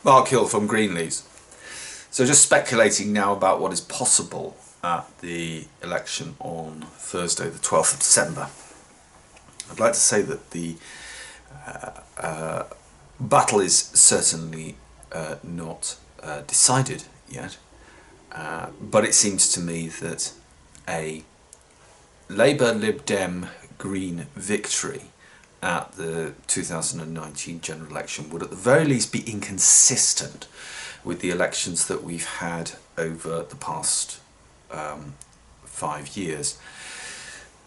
Mark Hill from Greenleafs. So just speculating now about what is possible at the election on Thursday the 12th of December. I'd like to say that the battle is certainly not decided yet, but it seems to me that a Labour Lib Dem Green victory at the 2019 general election would at the very least be inconsistent with the elections that we've had over the past 5 years.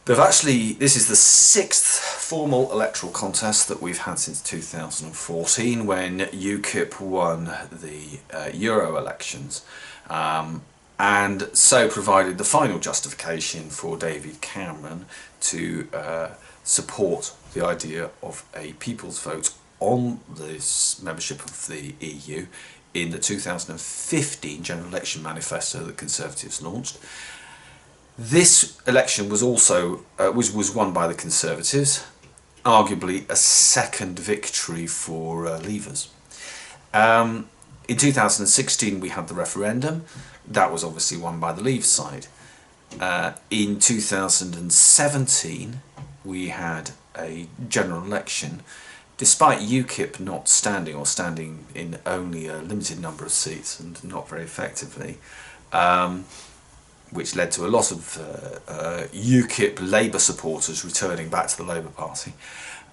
This is the 6th formal electoral contest that we've had since 2014, when UKIP won the Euro elections, and so provided the final justification for David Cameron to support the idea of a people's vote on this membership of the EU in the 2015 general election manifesto that Conservatives launched. This election was also was won by the Conservatives, arguably a second victory for Leavers. In 2016 we had the referendum. That was obviously won by the Leave side. In 2017 we had a general election, despite UKIP not standing, or standing in only a limited number of seats and not very effectively, which led to a lot of UKIP Labour supporters returning back to the Labour Party.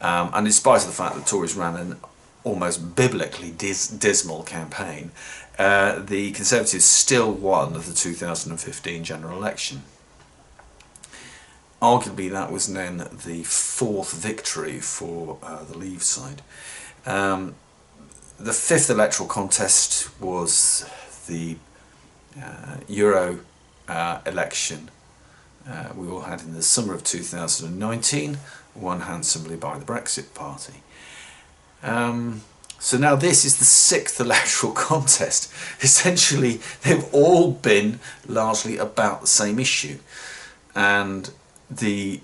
And in spite of the fact that Tories ran an almost biblically dismal campaign, the Conservatives still won the 2015 general election. Arguably that was then the 4th victory for the Leave side. The 5th electoral contest was the Euro election we all had in the summer of 2019, won handsomely by the Brexit Party. So now this is the 6th electoral contest. Essentially they've all been largely about the same issue, and the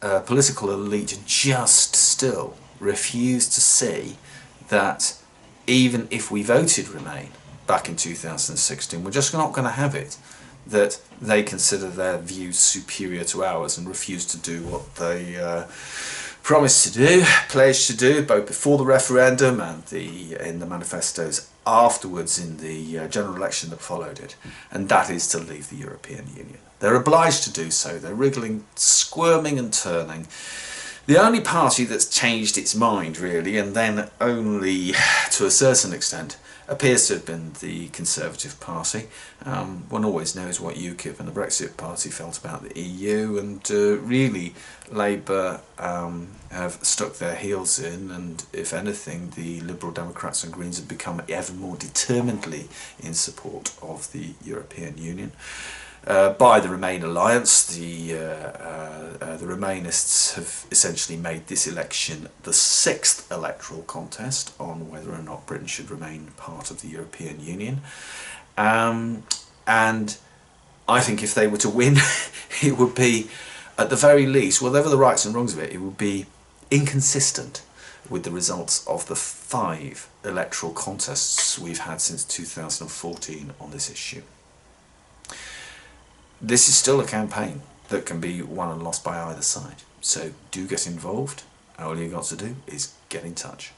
political elite just still refuse to see that even if we voted Remain back in 2016, we're just not going to have it that they consider their views superior to ours and refuse to do what they promised to do, pledged to do, both before the referendum and in the manifestos afterwards in the general election that followed it, and that is to leave the European Union. They're obliged to do so. They're wriggling, squirming and turning. The only party that's changed its mind, really, and then only to a certain extent, appears to have been the Conservative Party. One always knows what UKIP and the Brexit Party felt about the EU, and really Labour have stuck their heels in, and if anything the Liberal Democrats and Greens have become ever more determinedly in support of the European Union. By the Remain alliance, the Remainists have essentially made this election the 6th electoral contest on whether or not Britain should remain part of the European Union. And I think if they were to win, it would be, at the very least, whatever the rights and wrongs of it, it would be inconsistent with the results of the 5 electoral contests we've had since 2014 on this issue. This is still a campaign that can be won and lost by either side, so do get involved. All you've got to do is get in touch.